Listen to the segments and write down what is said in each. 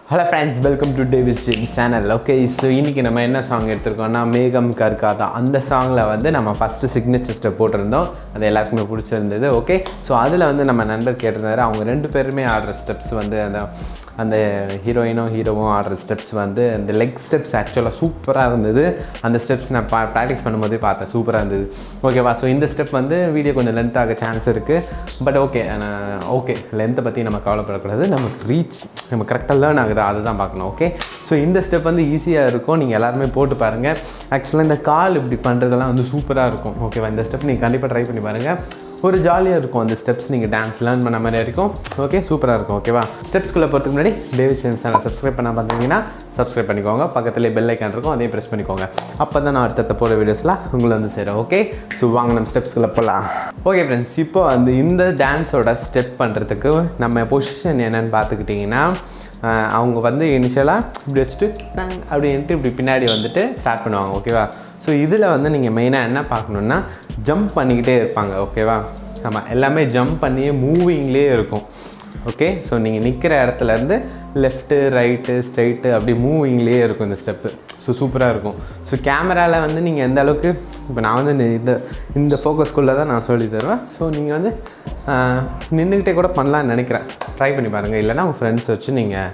Hello friends, welcome to DavidJames channel. Okay, so இன்னைக்கு நம்ம என்ன சாங் எடுத்துர்க்கோம்னா மேகம் கர்காதா அந்த சாங்ல வந்து நம்ம ஃபர்ஸ்ட் சிக்னேச்சர் ஸ்டெப் போட்டுருந்தோம். அது எல்லாருக்குமே பிடிச்சிருந்தது. ஓகே, ஸோ அதில் வந்து நம்ம நண்பர் கேட்டிருந்தாரு. அவங்க ரெண்டு பேருமே ஆடுற ஸ்டெப்ஸ் வந்து அந்த ஹீரோவும் ஆடுற ஸ்டெப்ஸ் வந்து அந்த லெக் ஸ்டெப்ஸ் ஆக்சுவலாக சூப்பராக இருந்தது. அந்த ஸ்டெப்ஸ் நான் ப்ராக்டிஸ் பண்ணும்போதே பார்த்தேன், சூப்பராக இருந்தது. ஓகேவா, ஸோ இந்த ஸ்டெப் வந்து வீடியோ கொஞ்சம் லென்த் ஆக சான்ஸ் இருக்குது. பட் ஓகே லென்த்தை பற்றி நம்ம கவலைப்படக்கூடாது. நமக்கு ரீச் நம்ம கரெக்டாக லேர்ன் ஆகுது, அதுதான் பார்க்கணும். ஓகே, ஸோ இந்த ஸ்டெப் வந்து ஈஸியாக இருக்கும். நீங்கள் எல்லாருமே போட்டு பாருங்கள். ஆக்சுவலாக இந்த கால் இப்படி பண்ணுறதெல்லாம் வந்து சூப்பராக இருக்கும். ஓகேவா, இந்த ஸ்டெப் நீங்கள் கண்டிப்பாக ட்ரை பண்ணி பாருங்கள். ஒரு ஜாலியாக இருக்கும் அந்த ஸ்டெப்ஸ். நீங்கள் டான்ஸ் லேர்ன் பண்ண மாதிரி இருக்கும். ஓகே, சூப்பராக இருக்கும். ஓகேவா, ஸ்டெப்ஸ்குள்ளே போகிறதுக்கு முன்னாடி DavidJames சேனல் சப்ஸ்கிரைப் பண்ண பார்த்தீங்கன்னா சப்ஸ்கிரைப் பண்ணிக்கோங்க. பக்கத்துலேயே பெல் ஐக்கான் இருக்கும், அதையும் ப்ரெஸ் பண்ணிக்கோங்க. அப்போ தான் நான் அடுத்த போகிற வீடியோஸ்லாம் உங்களை வந்து சேரும். ஓகே, ஸோ வாங்க நம்ம ஸ்டெப்ஸ்குள்ளே போகலாம். ஓகே ஃப்ரெண்ட்ஸ், இப்போ இந்த டான்ஸோட ஸ்டெப் பண்ணுறதுக்கு நம்ம பொசிஷன் என்னென்னு பார்த்துக்கிட்டிங்கன்னா, அவங்க வந்து இனிஷியலாக இப்படி வச்சுட்டு அப்படின்ட்டு இப்படி பின்னாடி வந்துட்டு ஸ்டார்ட் பண்ணுவாங்க. ஓகேவா, ஸோ இதில் வந்து நீங்கள் மெயினாக என்ன பார்க்கணுன்னா ஜம்ப் பண்ணிக்கிட்டே இருப்பாங்க. ஓகேவா, ஆமாம், எல்லாமே ஜம்ப் பண்ணியே மூவிங்லேயே இருக்கும். ஓகே, ஸோ நீங்கள் நிற்கிற இடத்துலேருந்து லெஃப்ட்டு ரைட்டு ஸ்ட்ரைட்டு அப்படி மூவிங்லேயே இருக்கும் இந்த ஸ்டெப்பு. ஸோ சூப்பராக இருக்கும். ஸோ கேமராவில் வந்து நீங்கள் எந்த அளவுக்கு இப்போ நான் வந்து இந்த ஃபோக்கஸ்குள்ளே தான் நான் சொல்லி தருவேன். ஸோ நீங்கள் வந்து நின்றுக்கிட்டே கூட பண்ணலான்னு நினைக்கிறேன். ட்ரை பண்ணி பாருங்கள். இல்லைனா உங்கள் ஃப்ரெண்ட்ஸ் வச்சு நீங்கள்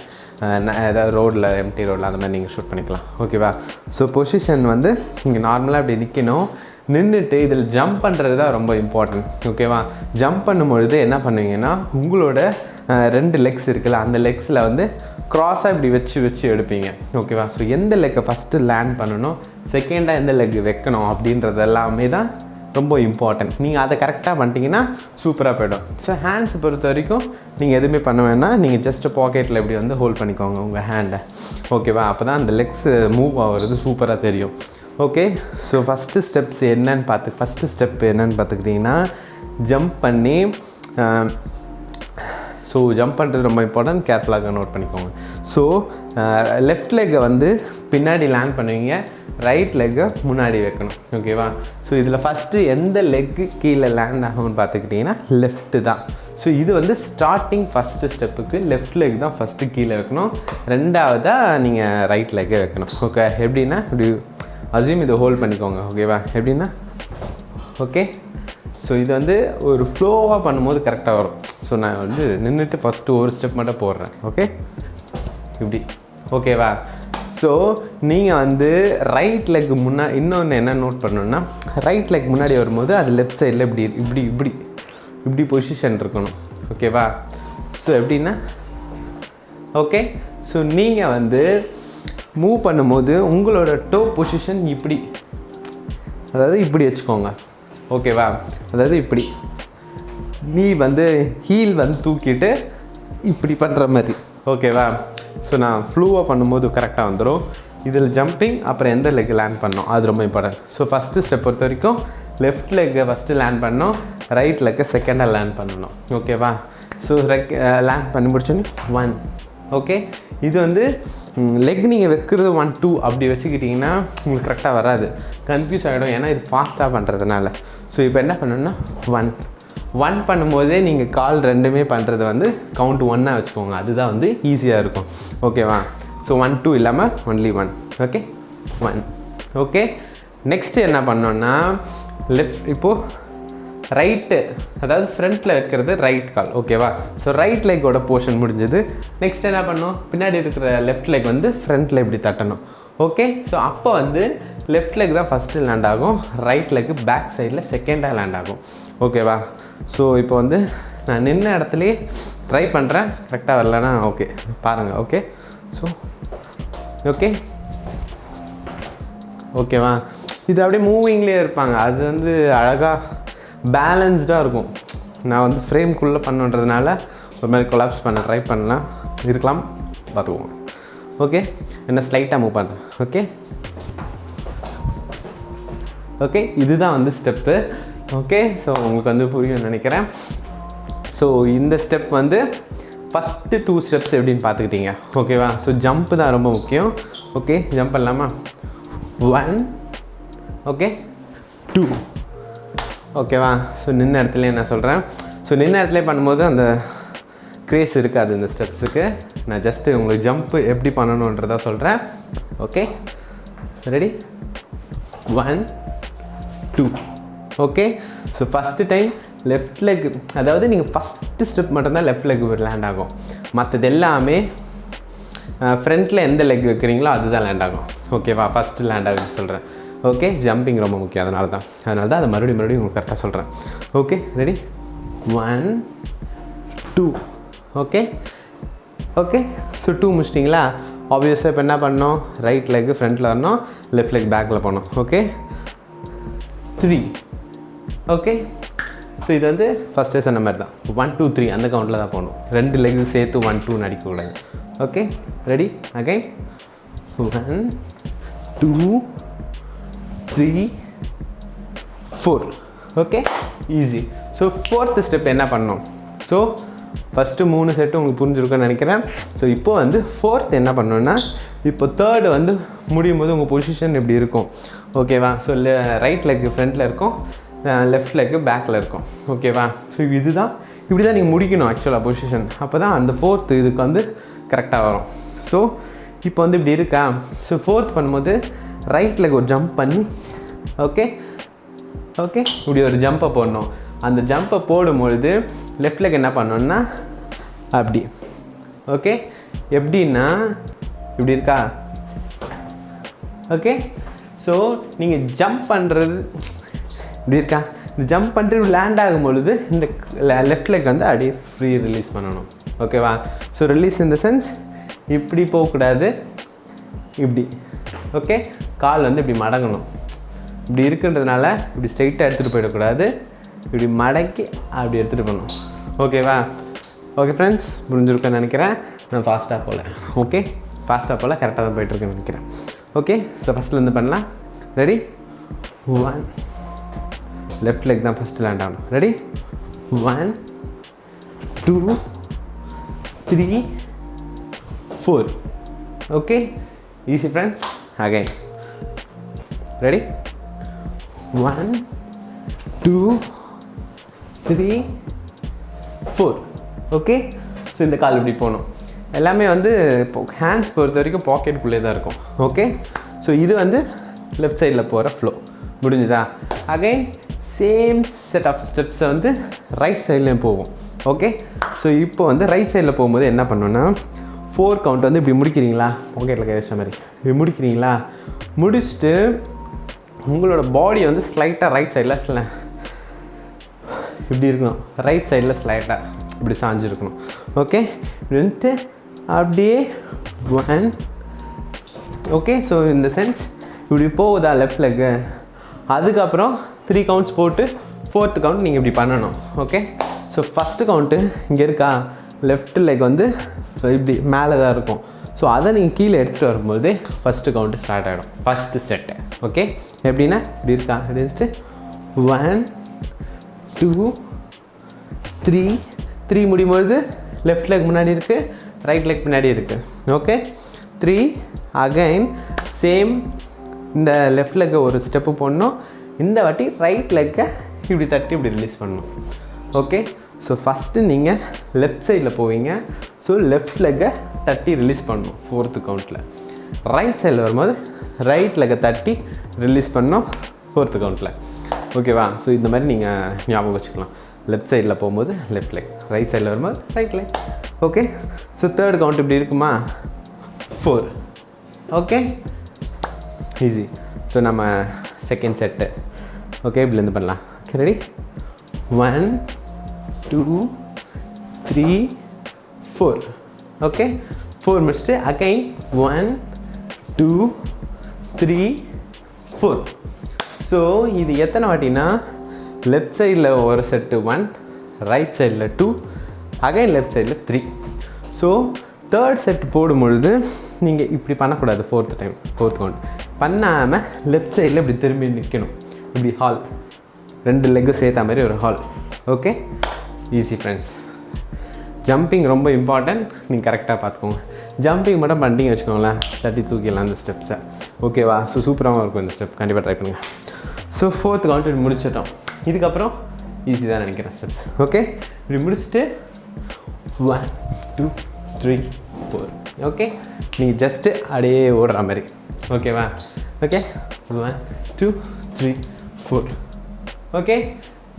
ஏதாவது ரோடில் எம்டி ரோடில் அந்த மாதிரி நீங்கள் ஷூட் பண்ணிக்கலாம். ஓகேவா, ஸோ பொசிஷன் வந்து நீங்கள் நார்மலாக அப்படி நிற்கணும். நின்றுட்டு இதில் ஜம்ப் பண்ணுறது தான் ரொம்ப இம்பார்ட்டன்ட். ஓகேவா, ஜம்ப் பண்ணும்பொழுது என்ன பண்ணுவீங்கன்னா, உங்களோட ரெண்டு லெக்ஸ் இருக்குல்ல, அந்த லெக்ஸில் வந்து க்ராஸாக இப்படி வச்சு எடுப்பீங்க. ஓகேவா, ஸோ எந்த லெக்கை ஃபஸ்ட்டு லேண்ட் பண்ணணும், செகண்டாக எந்த லெக் வைக்கணும் அப்படின்றது எல்லாமே தான் ரொம்ப இம்பார்ட்டன்ட். நீங்கள் அதை கரெக்டாக பண்ணிட்டீங்கன்னா சூப்பராக போய்டும். ஸோ ஹேண்ட்ஸ் பொறுத்த வரைக்கும் நீங்கள் எதுவுமே பண்ண வேணாம். நீங்கள் ஜஸ்ட்டு பாக்கெட்டில் இப்படி வந்து ஹோல்ட் பண்ணிக்கோங்க உங்கள் ஹேண்டை. ஓகேவா, அப்போ தான் அந்த லெக்ஸ் மூவ் ஆகிறது சூப்பராக தெரியும். ஓகே, ஸோ ஃபஸ்ட்டு ஸ்டெப் என்னன்னு பார்த்துக்கிட்டிங்கன்னா ஜம்ப் பண்ணி ஸோ ஜம்ப் பண்ணுறது ரொம்ப இம்பார்ட்டன்ட். கேர்ஃபுல்லாக நோட் பண்ணிக்கோங்க. ஸோ லெஃப்ட் லெக்கை வந்து பின்னாடி லேண்ட் பண்ணுவீங்க, ரைட் லெக்கை முன்னாடி வைக்கணும். ஓகேவா, ஸோ இதில் ஃபஸ்ட்டு எந்த லெக்கு கீழே லேண்ட் ஆகும்னு பார்த்துக்கிட்டிங்கன்னா லெஃப்ட்டு தான். ஸோ இது வந்து ஸ்டார்டிங் ஃபஸ்ட்டு ஸ்டெப்புக்கு லெஃப்ட் லெக் தான் ஃபஸ்ட்டு கீழே வைக்கணும். ரெண்டாவதாக நீங்கள் ரைட் லெக்கை வைக்கணும். ஓகே, எப்படின்னா இப்படி அசியூம் இதை ஹோல்ட் பண்ணிக்கோங்க. ஓகேவா, எப்படின்னா ஓகே, ஸோ இது வந்து ஒரு ஃப்ளோவாக பண்ணும்போது கரெக்டாக வரும். ஸோ நான் வந்து நின்றுட்டு ஃபஸ்ட்டு ஒரு ஸ்டெப் மட்டும் போடுறேன். ஓகே, இப்படி. ஓகேவா, ஸோ நீங்கள் வந்து ரைட் லெக் இன்னொன்று என்ன நோட் பண்ணணுன்னா, ரைட் லெக் முன்னாடி வரும்போது அது லெஃப்ட் சைடில் இப்படி பொசிஷன் இருக்கணும். ஓகேவா, ஸோ எப்படின்னா ஓகே, ஸோ நீங்கள் வந்து மூவ் பண்ணும்போது உங்களோட டோ பொசிஷன் இப்படி, அதாவது இப்படி வச்சுக்கோங்க. ஓகேவா, அதாவது இப்படி நீ வந்து ஹீல் வந்து தூக்கிட்டு இப்படி பண்ணுற மாதிரி. ஓகேவா, ஸோ நான் ஃப்ளூவாக பண்ணும்போது கரெக்டாக வந்துடும். இதில் ஜம்பிங் அப்புறம் எந்த லெக் லேண்ட் பண்ணோம் அது ரொம்ப இம்பார்ட்டன்ட். ஸோ ஃபஸ்ட்டு ஸ்டெப் பொறுத்த வரைக்கும் லெஃப்ட் லெக்கை ஃபஸ்ட்டு லேண்ட் பண்ணணும், ரைட் லெக்கை செகண்டாக லேண்ட் பண்ணணும். ஓகேவா, ஸோ லேண்ட் பண்ணி முடிச்சோன்னே 1. ஓகே, இது வந்து லெக் நீங்கள் வைக்கிறது 1 2 அப்படி வச்சுக்கிட்டிங்கன்னா உங்களுக்கு கரெக்டாக வராது, கன்ஃபியூஸ் ஆகிடும். ஏன்னா இது ஃபாஸ்ட்டாக பண்ணுறதுனால. ஸோ இப்போ என்ன பண்ணணுன்னா 1 பண்ணும்போதே நீங்கள் கால் ரெண்டுமே பண்ணுறது வந்து கவுண்ட் 1 வச்சுக்கோங்க. அதுதான் வந்து ஈஸியாக இருக்கும். ஓகேவா, ஸோ 1 2 இல்லாமல் ஒன்லி 1. ஓகே, 1. ஓகே, நெக்ஸ்ட்டு என்ன பண்ணோன்னா இப்போது ரைட்டு, அதாவது ஃப்ரண்ட்டில் வைக்கிறது ரைட் கால். ஓகேவா, ஸோ ரைட் லெக்கோட போர்ஷன் முடிஞ்சது. நெக்ஸ்ட் என்ன பண்ணணும், பின்னாடி இருக்கிற லெஃப்ட் லெக் வந்து ஃப்ரண்ட்டில் இப்படி தட்டணும். ஓகே, ஸோ அப்போ வந்து லெஃப்ட் லெக் தான் ஃபஸ்ட்டு லேண்ட் ஆகும், ரைட் லெக்கு பேக் சைடில் செகண்டாக லேண்ட் ஆகும். ஓகேவா, ஸோ இப்போ வந்து நான் நின்ன இடத்துலையே ட்ரை பண்ணுறேன், கரெக்டாக வரலன்னா ஓகே பாருங்கள். ஓகே, ஸோ ஓகேவா, இது அப்படியே மூவிங்லேயே இருப்பாங்க. அது வந்து அழகாக பேலன்ஸ்டாக இருக்கும். நான் வந்து ஃப்ரேம்குள்ளே பண்ணுன்றதுனால ஒரு மாதிரி கொலாப்ஸ் பண்ண ட்ரை பண்ணலாம் இருக்கலாம், பார்த்துக்குவோம். ஓகே, என்ன ஸ்லைட்டாக மூவ் பண்ணுறேன். ஓகே, இதுதான் வந்து ஸ்டெப்பு. ஓகே, ஸோ உங்களுக்கு வந்து புரியும்னு நினைக்கிறேன். ஸோ இந்த ஸ்டெப் வந்து ஃபஸ்ட்டு 2 ஸ்டெப்ஸ் எப்படின்னு பார்த்துக்கிட்டீங்க. ஓகேவா, ஸோ ஜம்ப்பு தான் ரொம்ப முக்கியம். ஓகே, ஜம்ப் பண்ணலாமா? 1 ஓகே 2. ஓகேவா, ஸோ நின்ன இடத்துல என்ன சொல்கிறேன், ஸோ நின்ன இடத்துல பண்ணும்போது அந்த க்ரேஸ் இருக்காது இந்த ஸ்டெப்ஸுக்கு. நான் ஜஸ்ட்டு உங்களுக்கு ஜம்ப்பு எப்படி பண்ணணுன்றதை சொல்கிறேன். Okay, ready? 1 2. Okay, so first time left leg, அதாவது நீங்கள் ஃபஸ்ட்டு ஸ்டெப் மட்டும்தான் லெஃப்ட் லெக் லேண்ட் ஆகும். மற்றது எல்லாமே ஃப்ரண்ட்டில் எந்த லெக் வைக்கிறீங்களோ அதுதான் லேண்ட் ஆகும். ஓகேவா? ஃபஸ்ட்டு லேண்ட் ஆகுன்னு சொல்கிறேன். ஓகே, ஜம்பிங் ரொம்ப முக்கியம். அதனால தான் அதை மறுபடியும் உங்களுக்கு கரெக்டாக சொல்கிறேன். Okay, ready? 1 2. Okay okay, so 2 முடிச்சிட்டிங்களா? ஆப்வியஸாக இப்போ என்ன பண்ணோம்? ரைட் லெக் ஃப்ரண்ட்டில் வரணும், லெஃப்ட் லெக் பேக்கில் போகணும். ஓகே, 3. ஓகே, ஸோ இது வந்து ஃபஸ்ட்டே சொன்ன மாதிரி தான் 1 2 3 அந்த கவுண்டில் தான் போகணும். 2 லெக்கு சேர்த்து 1 2 அடிக்கக்கூடாது. Okay, ready? Again 1 2 3 4. Okay, easy. So 4th step என்ன பண்ணணும்? ஸோ ஃபஸ்ட்டு 3 செட்டு உங்களுக்கு புரிஞ்சுருக்குன்னு நினைக்கிறேன். ஸோ இப்போ வந்து 4th என்ன பண்ணணுன்னா, இப்போ 3rd வந்து முடியும் போது உங்கள் பொசிஷன் எப்படி இருக்கும்? ஓகேவா? ஸோ ரைட் லெக் ஃப்ரண்ட்டில் இருக்கும், லெஃப்ட் லெக்கு பேக்கில் இருக்கும். ஓகேவா? ஸோ இதுதான், இப்படி தான் நீங்கள் முடிக்கணும் ஆக்சுவலாக பொசிஷன். அப்போ தான் அந்த 4th இதுக்கு வந்து கரெக்டாக வரும். ஸோ இப்போ வந்து இப்படி இருக்கா? ஸோ 4th பண்ணும்போது ரைட் லெக் ஒரு ஜம்ப் பண்ணி, ஓகே ஓகே, இப்படி ஒரு ஜம்பை போடணும். அந்த ஜம்பை போடும்பொழுது லெஃப்ட் லெக் என்ன பண்ணணுன்னா அப்படி. ஓகே, எப்படின்னா இப்படி இருக்கா? ஓகே, ஸோ நீங்கள் ஜம்ப் பண்ணுறது இப்படி இருக்கா? இந்த ஜம்ப் பண்ணிட்டு லேண்ட் ஆகும் பொழுது இந்த லெஃப்ட் லெக் வந்து அப்படியே ஃப்ரீ ரிலீஸ் பண்ணணும். ஓகேவா? So release in the sense இப்படி போகக்கூடாது, இப்படி. ஓகே, கால் வந்து இப்படி மடங்கணும். இப்படி இருக்குன்றதுனால இப்படி ஸ்ட்ரைட்டாக எடுத்துகிட்டு போயிடக்கூடாது, இப்படி மடக்கி அப்படி எடுத்துகிட்டு போகணும். ஓகேவா? ஓகே ஃப்ரெண்ட்ஸ், புரிஞ்சுருக்கேன்னு நினைக்கிறேன். நான் ஃபாஸ்ட்டாக போகல. ஓகே, ஃபாஸ்ட்டாக போகல, கரெக்டாக தான் போயிட்டுருக்கேன்னு நினைக்கிறேன். ஓகே, ஸோ ஃபஸ்ட்லேருந்து பண்ணலாம். ரெடி? 1, லெஃப்ட் லெக் தான் ஃபஸ்ட்டு லேண்ட் ஆகணும். Ready? 1 2 3 4. Okay, easy friends. Again ready? 1 2 3 4. Okay, so இந்த கால் இப்படி போகணும். எல்லாமே வந்து இப்போ ஹேண்ட்ஸ் பொறுத்த வரைக்கும் பாக்கெட்டுக்குள்ளே தான் இருக்கும். ஓகே, ஸோ இது வந்து லெஃப்ட் சைடில் போகிற ஃப்ளோ முடிஞ்சுதா? அகைன் சேம் செட் ஆஃப் ஸ்டெப்ஸை வந்து ரைட் சைட்லேயும் போகும். ஓகே, ஸோ இப்போ வந்து ரைட் சைடில் போகும்போது என்ன பண்ணணுன்னா, 4 கவுண்ட் வந்து இப்படி முடிக்கிறீங்களா? பாக்கெட்டில் கை வச்ச மாதிரி இப்படி முடிக்கிறீங்களா? முடிச்சுட்டு உங்களோட பாடி வந்து ஸ்லைட்டாக ரைட் சைடில் இப்படி இருக்கணும். ரைட் சைடில் ஸ்லைட்டாக இப்படி சாஞ்சிருக்கணும். ஓகே, இப்படி வந்துட்டு அப்படியே 1. ஓகே, ஸோ இந்த சென்ஸ் இப்படி போகுதா லெஃப்ட் லெக்கு? அதுக்கப்புறம் 3 கவுண்ட்ஸ் போட்டு 4th கவுண்ட் நீங்கள் இப்படி பண்ணணும். ஓகே, ஸோ ஃபஸ்ட்டு கவுண்ட்டு இங்கே இருக்கா? லெஃப்ட் லெக் வந்து இப்படி மேலே தான் இருக்கும். ஸோ அதை நீங்கள் கீழே எடுத்துகிட்டு வரும்போது ஃபஸ்ட்டு கவுண்ட்டு ஸ்டார்ட் ஆகிடும், ஃபஸ்ட்டு செட்டு. ஓகே, எப்படின்னா இப்படி இருக்கா? எடுத்துட்டு 1 2 3 3 முடியும்போது லெஃப்ட் லெக் முன்னாடி இருக்குது, ரைட் லெக் முன்னாடி இருக்குது. ஓகே, 3 அகைன் சேம் இந்த லெஃப்ட் லெக்கை ஒரு ஸ்டெப்பு போடணும். இந்த வாட்டி ரைட் லெக்கை இப்படி தட்டி இப்படி ரிலீஸ் பண்ணணும். ஓகே, ஸோ ஃபஸ்ட்டு நீங்கள் லெஃப்ட் சைடில் போவீங்க. ஸோ லெஃப்ட் லெக்கை தட்டி ரிலீஸ் பண்ணணும் 4th கவுண்ட்டில். ரைட் சைடில் வரும்போது ரைட் லெக்கை தட்டி ரிலீஸ் பண்ணணும் 4th கவுண்ட்டில். ஓகேவா? ஸோ இந்த மாதிரி நீங்கள் ஞாபகம் வச்சுக்கலாம். லெஃப்ட் சைடில் போகும்போது லெஃப்ட் லெக், ரைட் சைடில் வரும்போது right leg. Okay, so 3rd count இப்படி இருக்குமா? 4. Okay, easy. ஸோ நம்ம செகண்ட் செட்டு. ஓகே, இப்படிலேருந்து பண்ணலாம். Okay, ready? 1 2 3 4. ஓகே, 4 முடிச்சுட்டு அகைன் 1 2 3 4. ஸோ இது எத்தனை வாட்டினா, லெஃப்ட் சைடில் ஒரு செட்டு 1, ரைட் சைடில் 2, அகைன் லெஃப்ட் சைடில் 3. ஸோ 3rd செட் போடும்பொழுது நீங்கள் இப்படி பண்ணக்கூடாது. 4th கவுண்ட் பண்ணாமல் லெஃப்ட் சைடில் இப்படி திரும்பி நிற்கணும். இப்படி ஹால், 2 லெக்கு சேர்த்த மாதிரி ஒரு hall. Okay, easy friends. Jumping ரொம்ப இம்பார்ட்டன்ட், நீங்கள் கரெக்டாக பார்த்துக்கோங்க. ஜம்பிங் மட்டும் பண்ணிட்டீங்க வச்சுக்கோங்களேன், தட்டி தூக்கிடலாம் அந்த ஸ்டெப்ஸை. ஓகேவா? ஸோ சூப்பராகவும் இருக்கும் இந்த ஸ்டெப், கண்டிப்பாக ட்ரை பண்ணுங்கள். ஸோ 4th கவுண்ட் முடிச்சிட்டோம். இதுக்கப்புறம் ஈஸி தான் நினைக்கிறேன் ஸ்டெப்ஸ். ஓகே, இப்படி முடிச்சுட்டு 1 2 3 4. ஓகே நீங்கள் ஜஸ்ட்டு அப்படியே ஓடுற மாதிரி ஓகேவா okay 1 2 3 4 okay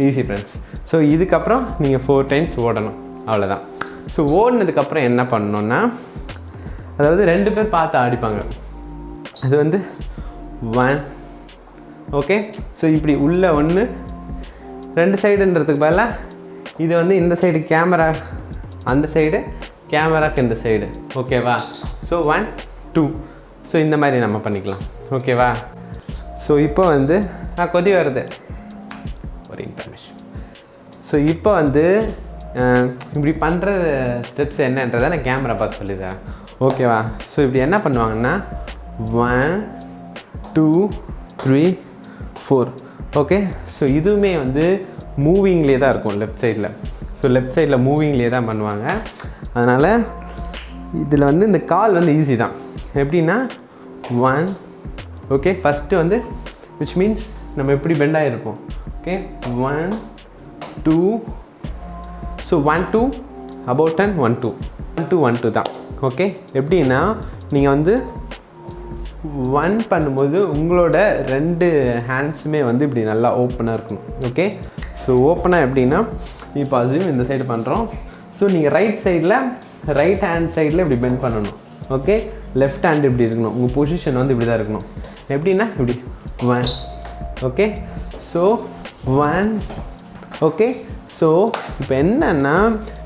easy friends so இதுக்கப்புறம் நீங்கள் 4 டைம்ஸ் ஓடணும் அவ்வளோதான் ஸோ ஓடினதுக்கப்புறம் என்ன பண்ணணுன்னா அதாவது 2 பேர் பார்த்து ஆடிப்பாங்க அது வந்து 1 ஓகே ஸோ இப்படி உள்ள ஒன்று 2 சைடுன்றதுக்கு பதிலாக இது வந்து இந்த சைடு கேமரா அந்த சைடு கேமராக்கு இந்த சைடு ஓகேவா ஸோ 1 2 ஸோ இந்த மாதிரி நம்ம பண்ணிக்கலாம் ஓகேவா ஸோ இப்போ வந்து கொதி வருது ஒரு இன்ஃபர்மேஷன் ஸோ இப்போ வந்து இப்படி பண்ணுற ஸ்டெப்ஸ் என்னன்றதை நான் கேமரா பார்த்து சொல்லித்தரேன் ஓகேவா ஸோ இப்படி என்ன பண்ணுவாங்கன்னா 1 2 3 4 ஓகே ஸோ இதுவுமே வந்து மூவிங்லேயே தான் இருக்கும் லெஃப்ட் சைடில் ஸோ லெஃப்ட் சைடில் மூவிங்லேயே தான் பண்ணுவாங்க அதனால் இதில் வந்து இந்த கால் வந்து ஈஸி தான் எப்படின்னா 1 ஓகே ஃபஸ்ட்டு வந்து விச் மீன்ஸ் நம்ம எப்படி பெண்ட் ஆகிருப்போம் ஓகே 1 2 ஸோ 1 2 அபவுட் 10 1 2 1 2 1 2 தான் ஓகே எப்படின்னா நீங்கள் வந்து 1 பண்ணும்போது உங்களோட 2 ஹேண்ட்ஸுமே வந்து இப்படி நல்லா ஓப்பனாக இருக்கணும் ஓகே ஸோ ஓப்பனாக எப்படின்னா இப்போ அசியும் இந்த சைடு பண்ணுறோம் ஸோ நீங்கள் ரைட் ஹேண்ட் சைடில் இப்படி பெண்ட் பண்ணணும் ஓகே லெஃப்ட் ஹேண்ட் இப்படி இருக்கணும் உங்கள் பொசிஷன் வந்து இப்படி தான் இருக்கணும் எப்படின்னா இப்படி 1 ஓகே ஸோ 1 ஓகே ஸோ இப்போ என்னன்னா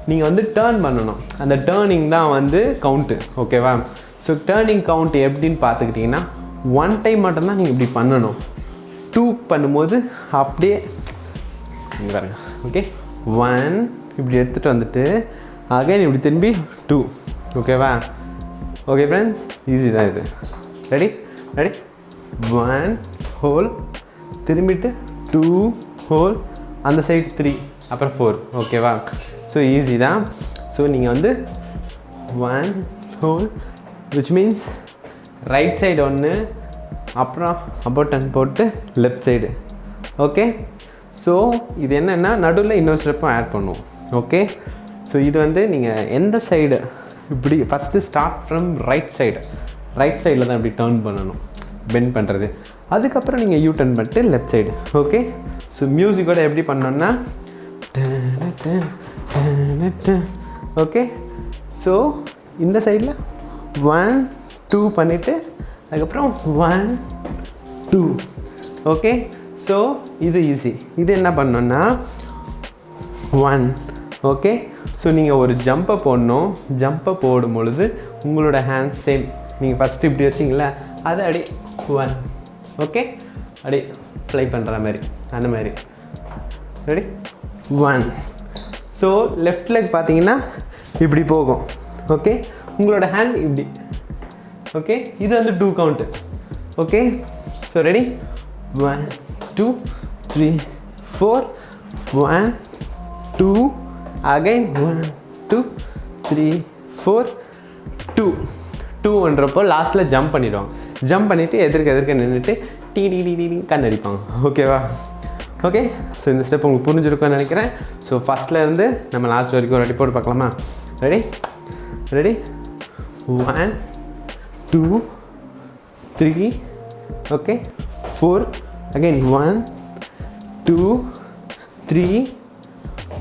நீங்கள் வந்து டேர்ன் பண்ணணும் அந்த டேர்னிங் தான் வந்து கவுண்ட்டு ஓகேவா ஸோ டேர்னிங் கவுண்ட் எப்படின்னு பார்த்துக்கிட்டிங்கன்னா 1 டைம் மட்டும்தான் நீங்கள் இப்படி பண்ணணும் 2 பண்ணும்போது அப்படியே பாருங்க ஓகே 1 இப்படி எடுத்துகிட்டு வந்துட்டு அகைன் இப்படி திரும்பி 2 ஓகேவா ஓகே ஃப்ரெண்ட்ஸ் ஈஸி தான் இது ரெடி 1 ஹோல் திரும்பிட்டு 2 ஹோல் அந்த சைடு 3 அப்புறம் 4 ஓகேவா ஸோ ஈஸி தான் ஸோ நீங்கள் வந்து 1 whole which means right side ஒன்று அப்புறம் அபவுட் 10 போட்டு லெஃப்ட் சைடு ஓகே ஸோ இது என்னென்னா நடுவில் இன்னொரு ஸ்டெப்பும் ஆட் பண்ணுவோம் ஓகே ஸோ இது வந்து நீங்கள் எந்த சைடு இப்படி ஃபஸ்ட்டு ஸ்டார்ட் ஃப்ரம் ரைட் சைடில் தான் இப்படி டேர்ன் பண்ணணும் பெண்ட் பண்ணுறது அதுக்கப்புறம் நீங்கள் யூ டர்ன் பண்ணிட்டு லெஃப்ட் சைடு ஓகே ஸோ மியூசிக்கோட எப்படி பண்ணோன்னா ஓகே ஸோ இந்த சைடில் 1 2 பண்ணிவிட்டு அதுக்கப்புறம் 1 2 ஓகே ஸோ இது ஈஸி இது என்ன பண்ணோன்னா 1 ஓகே ஸோ நீங்கள் ஒரு ஜம்பை போடும் பொழுது உங்களோட ஹேண்ட்ஸ் சேம் நீங்கள் ஃபஸ்ட்டு இப்படி வச்சிங்களா அதை அப்படியே 1 ஓகே அப்படியே ப்ளை பண்ணுற மாதிரி அந்த மாதிரி ரெடி 1 ஸோ லெஃப்ட் லெக் பார்த்தீங்கன்னா இப்படி போகும் ஓகே உங்களோட ஹேண்ட் இப்படி ஓகே இது வந்து 2 count okay so ready 1 2 3 4 1 2 again 1 2 3 4 2ன்றப்போ லாஸ்ட்டில் ஜம்ப் பண்ணிவிடுவாங்க ஜம்ப் பண்ணிவிட்டு எதிர்க்க நின்றுட்டு டீ கண்ணடிப்பாங்க ஓகேவா ஓகே ஸோ இந்த ஸ்டெப் உங்களுக்கு புரிஞ்சிருக்கும்னு நினைக்கிறேன் ஸோ ஃபஸ்ட்லேருந்து நம்ம லாஸ்ட் வரைக்கும் ஒரு போட்டு பார்க்கலாமா ready 1 2 3 okay 4 again 1 2 3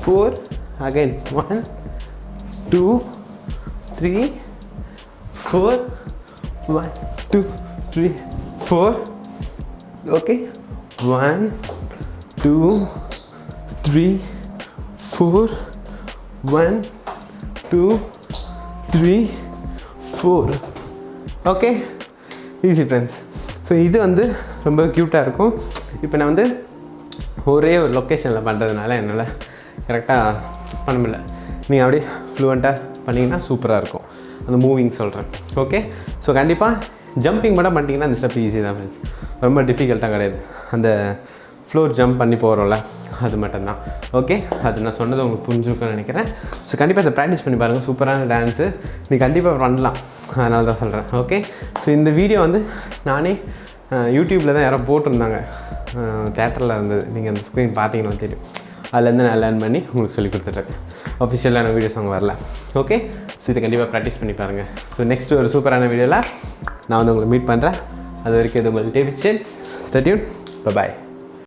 4 again 1 2 3 4 1 2 3 4 okay 1 2 3 4 1 2 3 4 okay easy friends so இது வந்து ரொம்ப க்யூட்டாக இருக்கும் இப்போ நான் வந்து ஒரே ஒரு லொக்கேஷனில் பண்ணுறதுனால என்னால் கரெக்டாக பண்ண முடியல நீங்கள் அப்படியே ஃப்ளூவெண்ட்டாக பண்ணிங்கன்னா சூப்பராக இருக்கும் அந்த மூவிங் சொல்கிறேன் ஓகே ஸோ கண்டிப்பாக ஜம்பிங் மட்டும் பண்ணிட்டீங்கன்னா அந்த ஸ்டெப் ஈஸி தான் ஃப்ரெண்ட்ஸ் ரொம்ப டிஃபிகல்ட்டாக கிடையாது அந்த ஃப்ளோர் ஜம்ப் பண்ணி போகிறோம்ல அது மட்டும்தான் ஓகே அது நான் சொன்னது உங்களுக்கு புரிஞ்சுருக்குன்னு நினைக்கிறேன் ஸோ கண்டிப்பாக இதை ப்ராக்டிஸ் பண்ணி பாருங்கள் சூப்பரான டான்ஸு நீ கண்டிப்பாக பண்ணலாம் அதனால தான் சொல்கிறேன் ஓகே ஸோ இந்த வீடியோ வந்து நானே யூடியூப்பில் தான் யாரோ போட்டிருந்தாங்க தேட்டரில் இருந்தது நீங்கள் அந்த ஸ்க்ரீன் பார்த்தீங்கன்னா தெரியும் அதுலேருந்து நான் லேர்ன் பண்ணி உங்களுக்கு சொல்லி கொடுத்துட்ருக்கேன் அஃபிஷியலான வீடியோஸ் அங்கே வரல ஓகே ஸோ இதை கண்டிப்பாக ப்ராக்டிஸ் பண்ணி பாருங்கள். ஸோ நெக்ஸ்ட் ஒரு சூப்பரான வீடியோவில் நான் வந்து உங்களை மீட் பண்ணுறேன். அது வரைக்கும் இது உங்கள் David James. Stay tuned. By.